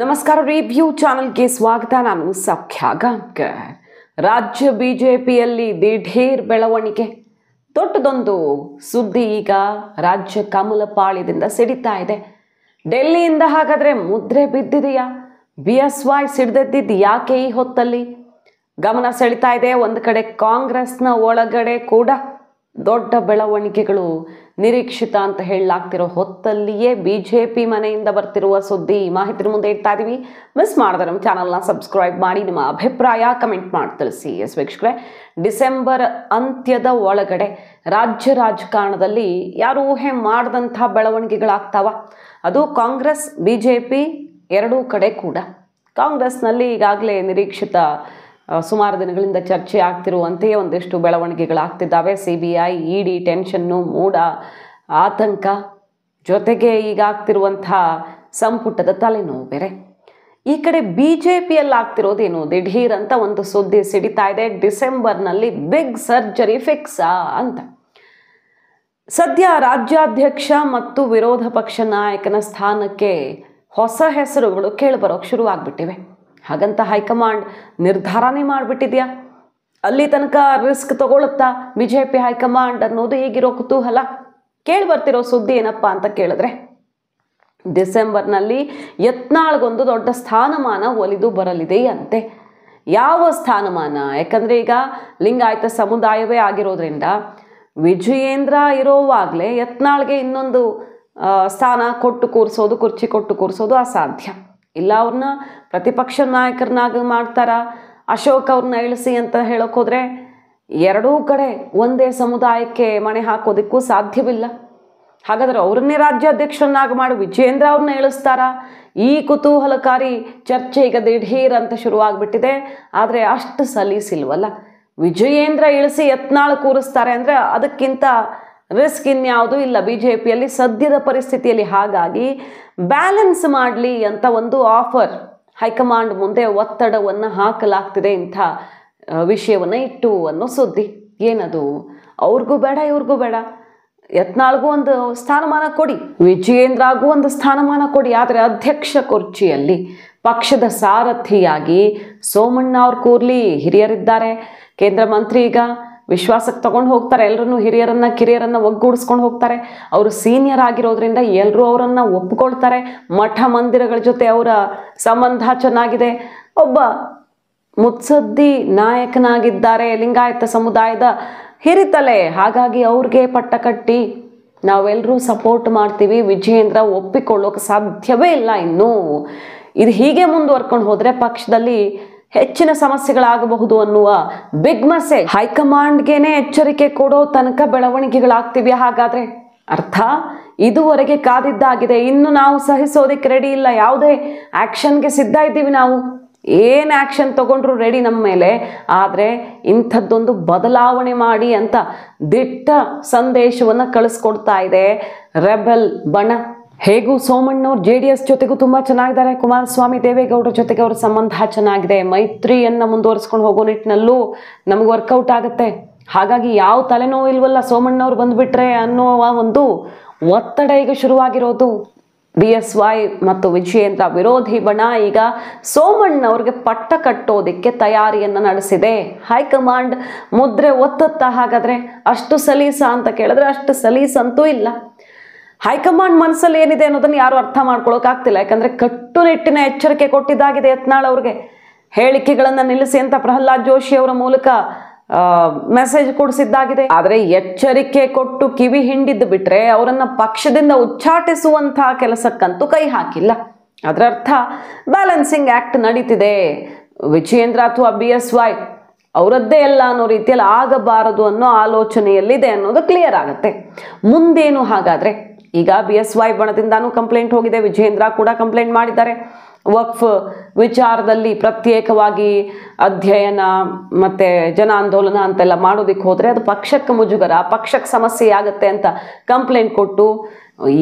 ನಮಸ್ಕಾರ ರಿವ್ಯೂ ಚಾನೆಲ್ಗೆ ಸ್ವಾಗತ. ನಾನು ಸೌಖ್ಯ ಗಾಂವ್ಕರ್. ರಾಜ್ಯ ಬಿಜೆಪಿಯಲ್ಲಿ ದಿಢೀರ್ ಬೆಳವಣಿಗೆ, ದೊಡ್ಡದೊಂದು ಸುದ್ದಿ ಈಗ ರಾಜ್ಯ ಕಮಲಪಾಳ್ಯದಿಂದ ಸಿಡಿತಾ ಇದೆ. ಡೆಲ್ಲಿಯಿಂದ ಹಾಗಾದ್ರೆ ಮುದ್ರೆ ಬಿದ್ದಿದೆಯಾ? BSY ಸಿಡಿದೆದ್ದಿದ್ದು ಯಾಕೆ ಈ ಹೊತ್ತಲ್ಲಿ? ಗಮನ ಸೆಳಿತಾ ಇದೆ. ಒಂದು ಕಡೆ ಕಾಂಗ್ರೆಸ್ನ ಒಳಗಡೆ ಕೂಡ ದೊಡ್ಡ ಬೆಳವಣಿಗೆಗಳು ನಿರೀಕ್ಷಿತ ಅಂತ ಹೇಳಲಾಗ್ತಿರೋ ಹೊತ್ತಲ್ಲಿಯೇ ಬಿಜೆಪಿ ಮನೆಯಿಂದ ಬರ್ತಿರುವ ಸುದ್ದಿ ಮಾಹಿತಿ ಮುಂದೆ ಇಡ್ತಾ ಇದೀವಿ. ಮಿಸ್ ಮಾಡಿದ್ರೆ ನಮ್ಮ ಚಾನಲ್ನ ಸಬ್ಸ್ಕ್ರೈಬ್ ಮಾಡಿ, ನಿಮ್ಮ ಅಭಿಪ್ರಾಯ ಕಮೆಂಟ್ ಮಾಡಿ ತಿಳಿಸಿ. ವೀಕ್ಷಕರೇ, ಡಿಸೆಂಬರ್ ಅಂತ್ಯದ ಒಳಗಡೆ ರಾಜ್ಯ ರಾಜಕಾರಣದಲ್ಲಿ ಯಾರು ಊಹೆ ಮಾಡದಂಥ ಬೆಳವಣಿಗೆಗಳಾಗ್ತಾವ. ಅದು ಕಾಂಗ್ರೆಸ್ ಬಿಜೆಪಿ ಎರಡೂ ಕಡೆ ಕೂಡ. ಕಾಂಗ್ರೆಸ್ನಲ್ಲಿ ಈಗಾಗಲೇ ನಿರೀಕ್ಷಿತ ಸುಮಾರು ದಿನಗಳಿಂದ ಚರ್ಚೆ ಆಗ್ತಿರುವಂತೆಯೇ ಒಂದಿಷ್ಟು ಬೆಳವಣಿಗೆಗಳಾಗ್ತಿದ್ದಾವೆ. CBI ED ಟೆನ್ಷನ್ನು, ಮೂಡ, ಆತಂಕ, ಜೊತೆಗೆ ಈಗ ಆಗ್ತಿರುವಂಥ ಸಂಪುಟದ ತಲೆನೋವು ಬೇರೆ. ಈ ಕಡೆ BJPಯಲ್ಲಿ ಆಗ್ತಿರೋದೇನು? ದಿಢೀರ್ ಅಂತ ಒಂದು ಸುದ್ದಿ ಸಿಡಿತಾ ಇದೆ. ಡಿಸೆಂಬರ್ನಲ್ಲಿ ಬಿಗ್ ಸರ್ಜರಿ ಫಿಕ್ಸಾ ಅಂತ. ಸದ್ಯ ರಾಜ್ಯಾಧ್ಯಕ್ಷ ಮತ್ತು ವಿರೋಧ ಪಕ್ಷ ನಾಯಕನ ಸ್ಥಾನಕ್ಕೆ ಹೊಸ ಹೆಸರುಗಳು ಕೇಳಿಬರೋಕೆ ಶುರುವಾಗ್ಬಿಟ್ಟಿವೆ. ಹಾಗಂತ ಹೈಕಮಾಂಡ್ ನಿರ್ಧಾರನೇ ಮಾಡಿಬಿಟ್ಟಿದ್ಯಾ? ಅಲ್ಲಿ ತನಕ ರಿಸ್ಕ್ ತಗೊಳುತ್ತಾ BJP ಹೈಕಮಾಂಡ್ ಅನ್ನೋದು ಈಗಿರೋ ಕುತೂಹಲ. ಕೇಳಿಬರ್ತಿರೋ ಸುದ್ದಿ ಏನಪ್ಪ ಅಂತ ಕೇಳಿದ್ರೆ, ಡಿಸೆಂಬರ್ನಲ್ಲಿ ಯತ್ನಾಳ್ಗೊಂದು ದೊಡ್ಡ ಸ್ಥಾನಮಾನ ಒಲಿದು ಬರಲಿದೆ ಅಂತೆ. ಯಾವ ಸ್ಥಾನಮಾನ? ಯಾಕಂದರೆ ಈಗ ಲಿಂಗಾಯತ ಸಮುದಾಯವೇ ಆಗಿರೋದ್ರಿಂದ ವಿಜಯೇಂದ್ರ ಇರೋವಾಗಲೇ ಯತ್ನಾಳ್ಗೆ ಇನ್ನೊಂದು ಸ್ಥಾನ ಕೊಟ್ಟು ಕೂರಿಸೋದು, ಕುರ್ಚಿ ಕೊಟ್ಟು ಕೂರಿಸೋದು ಅಸಾಧ್ಯ. ಇಲ್ಲ ಅವ್ರನ್ನ ಪ್ರತಿಪಕ್ಷ ನಾಯಕರನ್ನಾಗಿ ಮಾಡ್ತಾರ, ಅಶೋಕ್ ಅವ್ರನ್ನ ಇಳಿಸಿ ಅಂತ ಹೇಳೋಕೆ ಹೋದರೆ ಎರಡೂ ಕಡೆ ಒಂದೇ ಸಮುದಾಯಕ್ಕೆ ಮಣೆ ಹಾಕೋದಕ್ಕೂ ಸಾಧ್ಯವಿಲ್ಲ. ಹಾಗಾದರೆ ಅವ್ರನ್ನೇ ರಾಜ್ಯಾಧ್ಯಕ್ಷರನ್ನಾಗಿ ಮಾಡಿ ವಿಜಯೇಂದ್ರ ಅವ್ರನ್ನ ಇಳಿಸ್ತಾರ? ಈ ಕುತೂಹಲಕಾರಿ ಚರ್ಚೆ ಈಗ ದಿಢೀರ್ ಅಂತ ಶುರುವಾಗ್ಬಿಟ್ಟಿದೆ. ಆದರೆ ಅಷ್ಟು ಸಲೀಸಿಲ್ವಲ್ಲ. ವಿಜಯೇಂದ್ರ ಇಳಿಸಿ ಯತ್ನಾಳ್ ಕೂರಿಸ್ತಾರೆ ಅಂದರೆ ಅದಕ್ಕಿಂತ ರಿಸ್ಕ್ ಇನ್ಯಾವುದೂ ಇಲ್ಲ BJPಯಲ್ಲಿ ಸದ್ಯದ ಪರಿಸ್ಥಿತಿಯಲ್ಲಿ. ಹಾಗಾಗಿ ಬ್ಯಾಲೆನ್ಸ್ ಮಾಡಲಿ ಅಂತ ಒಂದು ಆಫರ್ ಹೈಕಮಾಂಡ್ ಮುಂದೆ ಒತ್ತಡವನ್ನು ಹಾಕಲಾಗ್ತಿದೆ. ಇಂಥ ವಿಷಯವನ್ನು ಇಟ್ಟು ಅನ್ನೋ ಸುದ್ದಿ. ಏನದು? ಅವ್ರಿಗೂ ಬೇಡ ಇವ್ರಿಗೂ ಬೇಡ. ಯತ್ನಾಳ್ಗೂ ಒಂದು ಸ್ಥಾನಮಾನ ಕೊಡಿ, ವಿಜಯೇಂದ್ರಗೂ ಒಂದು ಸ್ಥಾನಮಾನ ಕೊಡಿ. ಆದರೆ ಅಧ್ಯಕ್ಷ ಕುರ್ಚಿಯಲ್ಲಿ ಪಕ್ಷದ ಸಾರಥಿಯಾಗಿ ಸೋಮಣ್ಣ ಅವ್ರು ಕೂರ್ಲಿ. ಹಿರಿಯರಿದ್ದಾರೆ, ಕೇಂದ್ರ ಮಂತ್ರಿ, ಈಗ ವಿಶ್ವಾಸಕ್ಕೆ ತಗೊಂಡು ಹೋಗ್ತಾರೆ. ಎಲ್ಲರನ್ನು ಹಿರಿಯರನ್ನ ಕಿರಿಯರನ್ನ ಒಗ್ಗೂಡಿಸ್ಕೊಂಡು ಹೋಗ್ತಾರೆ. ಅವರು ಸೀನಿಯರ್ ಆಗಿರೋದ್ರಿಂದ ಎಲ್ಲರೂ ಅವರನ್ನು ಒಪ್ಪಿಕೊಳ್ತಾರೆ. ಮಠ ಮಂದಿರಗಳ ಜೊತೆ ಅವರ ಸಂಬಂಧ ಚೆನ್ನಾಗಿದೆ. ಒಬ್ಬ ಮುತ್ಸದ್ದಿ ನಾಯಕನಾಗಿದ್ದಾರೆ, ಲಿಂಗಾಯತ ಸಮುದಾಯದ ಹಿರಿತಲೆ. ಹಾಗಾಗಿ ಅವ್ರಿಗೆ ಪಟ್ಟ ಕಟ್ಟಿ ನಾವೆಲ್ಲರೂ ಸಪೋರ್ಟ್ ಮಾಡ್ತೀವಿ. ವಿಜಯೇಂದ್ರ ಒಪ್ಪಿಕೊಳ್ಳೋಕೆ ಸಾಧ್ಯವೇ ಇಲ್ಲ. ಇನ್ನೂ ಇದು ಹೀಗೆ ಮುಂದುವರ್ಕೊಂಡು ಹೋದರೆ ಪಕ್ಷದಲ್ಲಿ ಹೆಚ್ಚಿನ ಸಮಸ್ಯೆಗಳಾಗಬಹುದು ಅನ್ನುವ ಬಿಗ್ ಮೆಸೇಜ್ ಹೈಕಮಾಂಡ್ಗೆನೆ ಎಚ್ಚರಿಕೆ ಕೊಡೋ ತನಕ ಬೆಳವಣಿಗೆಗಳಾಗ್ತಿವೆ. ಹಾಗಾದ್ರೆ ಅರ್ಥ ಇದುವರೆಗೆ ಕಾದಿದ್ದಾಗಿದೆ. ಇನ್ನು ನಾವು ಸಹಿಸೋದಕ್ಕೆ ರೆಡಿ ಇಲ್ಲ. ಯಾವುದೇ ಆ್ಯಕ್ಷನ್ಗೆ ಸಿದ್ಧ ಇದ್ದೀವಿ ನಾವು. ಏನು ಆ್ಯಕ್ಷನ್ ತಗೊಂಡ್ರು ರೆಡಿ ನಮ್ಮ ಮೇಲೆ. ಆದರೆ ಇಂಥದ್ದೊಂದು ಬದಲಾವಣೆ ಮಾಡಿ ಅಂತ ದಿಟ್ಟ ಸಂದೇಶವನ್ನು ಕಳಿಸ್ಕೊಡ್ತಾ ಇದೆ ರೆಬೆಲ್ ಬಣ. ಹೇಗೂ ಸೋಮಣ್ಣವ್ರು JDS ಜೊತೆಗೂ ತುಂಬ ಚೆನ್ನಾಗಿದ್ದಾರೆ. ಕುಮಾರಸ್ವಾಮಿ, ದೇವೇಗೌಡರ ಜೊತೆಗೆ ಅವ್ರ ಸಂಬಂಧ ಚೆನ್ನಾಗಿದೆ. ಮೈತ್ರಿಯನ್ನು ಮುಂದುವರಿಸ್ಕೊಂಡು ಹೋಗೋ ನಿಟ್ಟಿನಲ್ಲೂ ನಮಗೆ ವರ್ಕೌಟ್ ಆಗುತ್ತೆ. ಹಾಗಾಗಿ ಯಾವ ತಲೆನೋವು ಇಲ್ವಲ್ಲ ಸೋಮಣ್ಣವ್ರು ಬಂದುಬಿಟ್ರೆ ಅನ್ನುವ ಒಂದು ಒತ್ತಡ ಈಗ ಶುರುವಾಗಿರೋದು. BSY ಮತ್ತು ವಿಜಯೇಂದ್ರ ವಿರೋಧಿ ಬಣ ಈಗ ಸೋಮಣ್ಣವ್ರಿಗೆ ಪಟ್ಟ ಕಟ್ಟೋದಕ್ಕೆ ತಯಾರಿಯನ್ನು ನಡೆಸಿದೆ. ಹೈಕಮಾಂಡ್ ಮುದ್ರೆ ಒತ್ತುತ್ತಾ? ಹಾಗಾದರೆ ಅಷ್ಟು ಸಲೀಸ ಅಂತ ಕೇಳಿದ್ರೆ ಅಷ್ಟು ಸಲೀಸಂತೂ ಇಲ್ಲ. ಹೈಕಮಾಂಡ್ ಮನಸ್ಸಲ್ಲಿ ಏನಿದೆ ಅನ್ನೋದನ್ನು ಯಾರು ಅರ್ಥ ಮಾಡ್ಕೊಳ್ಳೋಕ್ಕಾಗ್ತಿಲ್ಲ. ಯಾಕಂದರೆ ಕಟ್ಟುನಿಟ್ಟಿನ ಎಚ್ಚರಿಕೆ ಕೊಟ್ಟಿದ್ದಾಗಿದೆ ಯತ್ನಾಳ್ ಅವ್ರಿಗೆ. ಹೇಳಿಕೆಗಳನ್ನು ನಿಲ್ಲಿಸಿ ಅಂತ ಪ್ರಹ್ಲಾದ್ ಜೋಶಿ ಅವರ ಮೂಲಕ ಮೆಸೇಜ್ ಕೊಡಿಸಿದ್ದಾಗಿದೆ. ಆದರೆ ಎಚ್ಚರಿಕೆ ಕೊಟ್ಟು ಕಿವಿ ಹಿಂಡಿದ್ದು ಬಿಟ್ರೆ ಅವರನ್ನು ಪಕ್ಷದಿಂದ ಉಚ್ಚಾಟಿಸುವಂತಹ ಕೆಲಸಕ್ಕಂತೂ ಕೈ ಹಾಕಿಲ್ಲ. ಅದರ ಅರ್ಥ ಬ್ಯಾಲೆನ್ಸಿಂಗ್ ಆ್ಯಕ್ಟ್ ನಡೀತಿದೆ. ವಿಜಯೇಂದ್ರ ಅಥವಾ BSY ಅವರದ್ದೇ ಎಲ್ಲ ಅನ್ನೋ ರೀತಿಯಲ್ಲಿ ಆಗಬಾರದು ಅನ್ನೋ ಆಲೋಚನೆಯಲ್ಲಿದೆ ಅನ್ನೋದು ಕ್ಲಿಯರ್ ಆಗುತ್ತೆ. ಮುಂದೇನು ಹಾಗಾದರೆ? ಈಗ BSY ಬಣದಿಂದಾನೂ ಕಂಪ್ಲೇಂಟ್ ಹೋಗಿದೆ, ವಿಜಯೇಂದ್ರ ಕೂಡ ಕಂಪ್ಲೇಂಟ್ ಮಾಡಿದ್ದಾರೆ. ವಕ್ಫ್ ವಿಚಾರದಲ್ಲಿ ಪ್ರತ್ಯೇಕವಾಗಿ ಅಧ್ಯಯನ ಮತ್ತು ಜನ ಆಂದೋಲನ ಅಂತೆಲ್ಲ ಮಾಡೋದಕ್ಕೆ ಹೋದರೆ ಅದು ಪಕ್ಷಕ್ಕೆ ಮುಜುಗರ, ಪಕ್ಷಕ್ಕೆ ಸಮಸ್ಯೆ ಆಗುತ್ತೆ ಅಂತ ಕಂಪ್ಲೇಂಟ್ ಕೊಟ್ಟು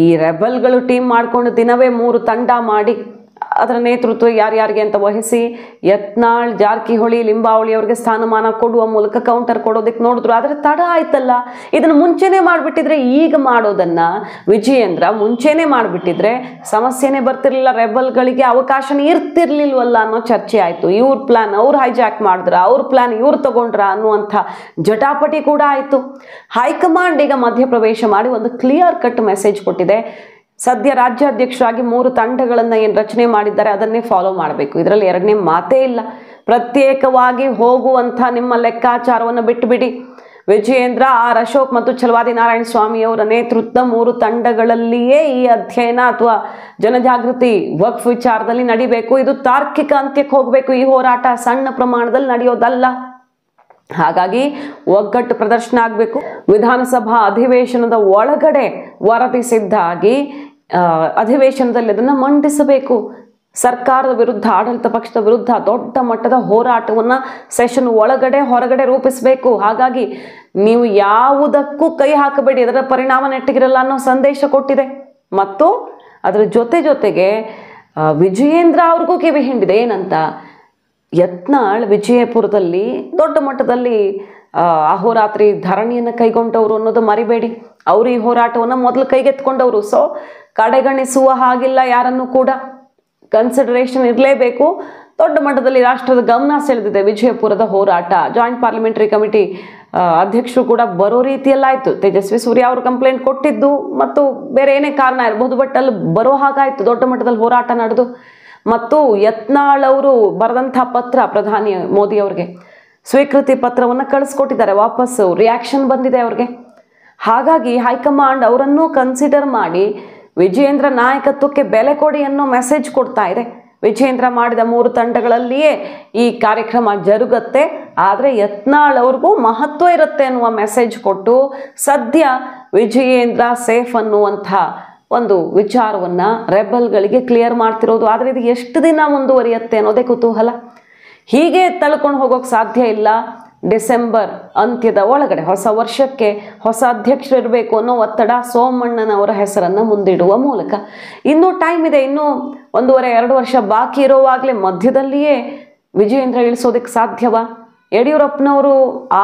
ಈ ರೆಬಲ್ಗಳು ಟೀಮ್ ಮಾಡಿಕೊಂಡು ದಿನವೇ 3 ತಂಡ ಮಾಡಿ ಅದರ ನೇತೃತ್ವ ಯಾರ್ಯಾರಿಗೆ ಅಂತ ವಹಿಸಿ ಯತ್ನಾಳ್, ಜಾರಕಿಹೊಳಿ, ಲಿಂಬಾವಳಿ ಅವರಿಗೆ ಸ್ಥಾನಮಾನ ಕೊಡುವ ಮೂಲಕ ಕೌಂಟರ್ ಕೊಡೋದಕ್ಕೆ ನೋಡಿದ್ರು. ಆದರೆ ತಡ ಆಯ್ತಲ್ಲ. ಇದನ್ನು ಮುಂಚೆನೇ ಮಾಡಿಬಿಟ್ಟಿದ್ರೆ, ಈಗ ಮಾಡೋದನ್ನ ವಿಜಯೇಂದ್ರ ಮುಂಚೆನೇ ಮಾಡಿಬಿಟ್ಟಿದ್ರೆ ಸಮಸ್ಯೆನೇ ಬರ್ತಿರ್ಲಿಲ್ಲ, ರೆಬಲ್ಗಳಿಗೆ ಅವಕಾಶನೇ ಇರ್ತಿರ್ಲಿಲ್ವಲ್ಲ ಅನ್ನೋ ಚರ್ಚೆ ಆಯಿತು. ಇವ್ರ ಪ್ಲಾನ್ ಅವ್ರು ಹೈಜಾಕ್ ಮಾಡಿದ್ರ, ಅವ್ರ ಪ್ಲಾನ್ ಇವ್ರು ತಗೊಂಡ್ರ ಅನ್ನುವಂಥ ಜಟಾಪಟಿ ಕೂಡ ಆಯಿತು. ಹೈಕಮಾಂಡ್ ಈಗ ಮಧ್ಯಪ್ರವೇಶ ಮಾಡಿ ಒಂದು ಕ್ಲಿಯರ್ ಕಟ್ ಮೆಸೇಜ್ ಕೊಟ್ಟಿದೆ. ಸದ್ಯ ರಾಜ್ಯಾಧ್ಯಕ್ಷರಾಗಿ 3 ತಂಡಗಳನ್ನು ಏನು ರಚನೆ ಮಾಡಿದ್ದಾರೆ ಅದನ್ನೇ ಫಾಲೋ ಮಾಡಬೇಕು. ಇದರಲ್ಲಿ ಎರಡನೇ ಮಾತೇ ಇಲ್ಲ. ಪ್ರತ್ಯೇಕವಾಗಿ ಹೋಗುವಂಥ ನಿಮ್ಮ ಲೆಕ್ಕಾಚಾರವನ್ನು ಬಿಟ್ಟುಬಿಡಿ. ವಿಜಯೇಂದ್ರ, ಆರ್ ಅಶೋಕ್ ಮತ್ತು ಛಲವಾದಿ ನಾರಾಯಣ ಸ್ವಾಮಿ ಅವರ ನೇತೃತ್ವ 3 ತಂಡಗಳಲ್ಲಿಯೇ ಈ ಅಧ್ಯಯನ ಅಥವಾ ಜನಜಾಗೃತಿ ವಕ್ಫ್ ವಿಚಾರದಲ್ಲಿ ನಡಿಬೇಕು. ಇದು ತಾರ್ಕಿಕ ಅಂತ್ಯಕ್ಕೆ ಹೋಗಬೇಕು. ಈ ಹೋರಾಟ ಸಣ್ಣ ಪ್ರಮಾಣದಲ್ಲಿ ನಡೆಯೋದಲ್ಲ. ಹಾಗಾಗಿ ಒಗ್ಗಟ್ಟು ಪ್ರದರ್ಶನ ಆಗಬೇಕು. ವಿಧಾನಸಭಾ ಅಧಿವೇಶನದ ಒಳಗಡೆ ವರದಿ ಸಿದ್ಧ ಆಗಿ ಅಧಿವೇಶನದಲ್ಲಿ ಅದನ್ನು ಮಂಡಿಸಬೇಕು. ಸರ್ಕಾರದ ವಿರುದ್ಧ, ಆಡಳಿತ ಪಕ್ಷದ ವಿರುದ್ಧ ದೊಡ್ಡ ಮಟ್ಟದ ಹೋರಾಟವನ್ನು ಸೆಷನ್ ಒಳಗಡೆ ಹೊರಗಡೆ ರೂಪಿಸಬೇಕು. ಹಾಗಾಗಿ ನೀವು ಯಾವುದಕ್ಕೂ ಕೈ ಹಾಕಬೇಡಿ, ಅದರ ಪರಿಣಾಮ ನೆಟ್ಟಗಿರಲ್ಲ ಅನ್ನೋ ಸಂದೇಶ ಕೊಟ್ಟಿದೆ. ಮತ್ತು ಅದರ ಜೊತೆಗೆ ವಿಜಯೇಂದ್ರ ಅವ್ರಿಗೂ ಕಿವಿ ಹಿಂಡಿದೆ. ಏನಂತ? ಯತ್ನಾಳ್ ವಿಜಯಪುರದಲ್ಲಿ ದೊಡ್ಡ ಮಟ್ಟದಲ್ಲಿ ಅಹೋರಾತ್ರಿ ಧರಣಿಯನ್ನು ಕೈಗೊಂಡವರು ಅನ್ನೋದು ಮರಿಬೇಡಿ. ಅವರು ಈ ಹೋರಾಟವನ್ನು ಮೊದಲು ಕೈಗೆತ್ಕೊಂಡವರು. ಸೊ ಕಡೆಗಣಿಸುವ ಹಾಗಿಲ್ಲ, ಯಾರನ್ನು ಕೂಡ ಕನ್ಸಿಡರೇಷನ್ ಇರಲೇಬೇಕು. ದೊಡ್ಡ ಮಟ್ಟದಲ್ಲಿ ರಾಷ್ಟ್ರದ ಗಮನ ಸೆಳೆದಿದೆ ವಿಜಯಪುರದ ಹೋರಾಟ. ಜಾಯಿಂಟ್ ಪಾರ್ಲಿಮೆಂಟರಿ ಕಮಿಟಿ ಅಧ್ಯಕ್ಷರು ಕೂಡ ಬರೋ ರೀತಿಯಲ್ಲಾಯಿತು. ತೇಜಸ್ವಿ ಸೂರ್ಯ ಅವರು ಕಂಪ್ಲೇಂಟ್ ಕೊಟ್ಟಿದ್ದು ಮತ್ತು ಬೇರೆ ಏನೇ ಕಾರಣ ಇರಬಹುದು, ಬಟ್ ಅಲ್ಲಿ ಬರೋ ಹಾಗಾಯಿತು. ದೊಡ್ಡ ಮಟ್ಟದಲ್ಲಿ ಹೋರಾಟ ನಡೆದು ಮತ್ತು ಯತ್ನಾಳ್ ಅವರು ಬರೆದಂಥ ಪತ್ರ ಪ್ರಧಾನಿ ಮೋದಿ ಅವ್ರಿಗೆ ಸ್ವೀಕೃತಿ ಪತ್ರವನ್ನು ಕಳಿಸ್ಕೊಟ್ಟಿದ್ದಾರೆ. ವಾಪಸ್ಸು ರಿಯಾಕ್ಷನ್ ಬಂದಿದೆ ಅವ್ರಿಗೆ. ಹಾಗಾಗಿ ಹೈಕಮಾಂಡ್ ಅವರನ್ನು ಕನ್ಸಿಡರ್ ಮಾಡಿ ವಿಜಯೇಂದ್ರ ನಾಯಕತ್ವಕ್ಕೆ ಬೆಲೆ ಕೊಡಿ ಅನ್ನೋ ಮೆಸೇಜ್ ಕೊಡ್ತಾ ಇದೆ. ವಿಜಯೇಂದ್ರ ಮಾಡಿದ 3 ತಂಡಗಳಲ್ಲಿಯೇ ಈ ಕಾರ್ಯಕ್ರಮ ಜರುಗತ್ತೆ, ಆದರೆ ಯತ್ನಾಳ್ ಅವ್ರಿಗೂ ಮಹತ್ವ ಇರುತ್ತೆ ಅನ್ನುವ ಮೆಸೇಜ್ ಕೊಟ್ಟು ಸದ್ಯ ವಿಜಯೇಂದ್ರ ಸೇಫ್ ಅನ್ನುವಂಥ ಒಂದು ವಿಚಾರವನ್ನು ರೆಬಲ್ಗಳಿಗೆ ಕ್ಲಿಯರ್ ಮಾಡ್ತಿರೋದು. ಆದರೆ ಇದು ಎಷ್ಟು ದಿನ ಮುಂದುವರಿಯುತ್ತೆ ಅನ್ನೋದೇ ಕುತೂಹಲ. ಹೀಗೆ ತಳ್ಕೊಂಡು ಹೋಗೋಕ್ಕೆ ಸಾಧ್ಯ ಇಲ್ಲ. ಡಿಸೆಂಬರ್ ಅಂತ್ಯದ ಒಳಗಡೆ ಹೊಸ ವರ್ಷಕ್ಕೆ ಹೊಸ ಅಧ್ಯಕ್ಷರು ಇರಬೇಕು ಅನ್ನೋ ಒತ್ತಡ ಸೋಮಣ್ಣನವರ ಹೆಸರನ್ನು ಮುಂದಿಡುವ ಮೂಲಕ. ಇನ್ನೂ ಟೈಮ್ ಇದೆ, ಇನ್ನೂ 1.5-2 ವರ್ಷ ಬಾಕಿ ಇರೋವಾಗಲೇ ಮಧ್ಯದಲ್ಲಿಯೇ ವಿಜಯೇಂದ್ರ ಇಳಿಸೋದಕ್ಕೆ ಸಾಧ್ಯವಾ? ಯಡಿಯೂರಪ್ಪನವರು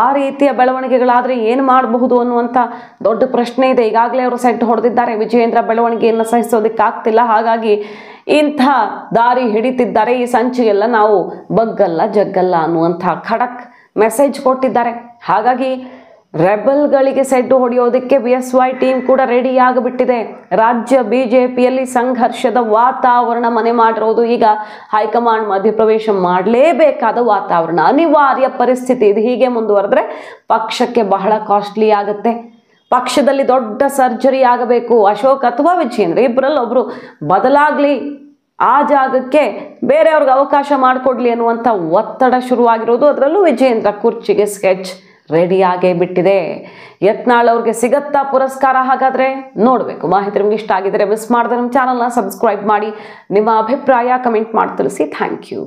ಆ ರೀತಿಯ ಬೆಳವಣಿಗೆಗಳಾದರೆ ಏನು ಮಾಡಬಹುದು ಅನ್ನುವಂಥ ದೊಡ್ಡ ಪ್ರಶ್ನೆ ಇದೆ. ಈಗಾಗಲೇ ಅವರು ಸೆಟ್ ಹೊಡೆದಿದ್ದಾರೆ. ವಿಜಯೇಂದ್ರ ಬೆಳವಣಿಗೆಯನ್ನು ಸಹಿಸೋದಕ್ಕಾಗ್ತಿಲ್ಲ, ಹಾಗಾಗಿ ಇಂಥ ದಾರಿ ಹಿಡಿತಿದ್ದಾರೆ. ಈ ಸಂಚಿಗೆಲ್ಲ ನಾವು ಬಗ್ಗಲ್ಲ ಜಗ್ಗಲ್ಲ ಅನ್ನುವಂಥ ಖಡಕ್ ಮೆಸೇಜ್ ಕೊಟ್ಟಿದ್ದಾರೆ. ಹಾಗಾಗಿ ರೆಬಲ್ಗಳಿಗೆ ಸೆಡ್ಡು ಹೊಡೆಯೋದಕ್ಕೆ BSY ಟೀಮ್ ಕೂಡ ರೆಡಿ ಆಗಿಬಿಟ್ಟಿದೆ. ರಾಜ್ಯ BJPಯಲ್ಲಿ ಸಂಘರ್ಷದ ವಾತಾವರಣ ಮನೆ ಮಾಡಿರೋದು. ಈಗ ಹೈಕಮಾಂಡ್ ಮಧ್ಯಪ್ರವೇಶ ಮಾಡಲೇಬೇಕಾದ ವಾತಾವರಣ, ಅನಿವಾರ್ಯ ಪರಿಸ್ಥಿತಿ. ಇದು ಹೀಗೆ ಮುಂದುವರೆದ್ರೆ ಪಕ್ಷಕ್ಕೆ ಬಹಳ ಕಾಸ್ಟ್ಲಿ ಆಗುತ್ತೆ. ಪಕ್ಷದಲ್ಲಿ ದೊಡ್ಡ ಸರ್ಜರಿ ಆಗಬೇಕು. ಅಶೋಕ್ ಅಥವಾ ವಿಜಯೇಂದ್ರ ಇಬ್ಬರಲ್ಲಿ ಒಬ್ಬರು ಬದಲಾಗಲಿ, ಆ ಜಾಗಕ್ಕೆ ಬೇರೆಯವ್ರಿಗೆ ಅವಕಾಶ ಮಾಡಿಕೊಡ್ಲಿ ಅನ್ನುವಂಥ ಒತ್ತಡ ಶುರುವಾಗಿರೋದು. ಅದರಲ್ಲೂ ವಿಜಯೇಂದ್ರ ಕುರ್ಚಿಗೆ ಸ್ಕೆಚ್ ರೆಡಿಯಾಗೇ ಬಿಟ್ಟಿದೆ. ಯತ್ನಾಳ್ ಅವ್ರಿಗೆ ಸಿಗತ್ತಾ ಪುರಸ್ಕಾರ? ಹಾಗಾದರೆ ನೋಡಬೇಕು. ಮಾಹಿತಿ ನಿಮ್ಗೆ ಇಷ್ಟ ಆಗಿದ್ರೆ ಮಿಸ್ ಮಾಡಿದ್ರೆ ನಮ್ಮ ಚಾನಲ್ನ ಸಬ್ಸ್ಕ್ರೈಬ್ ಮಾಡಿ, ನಿಮ್ಮ ಅಭಿಪ್ರಾಯ ಕಮೆಂಟ್ ಮಾಡಿ ತಿಳಿಸಿ. Thank you.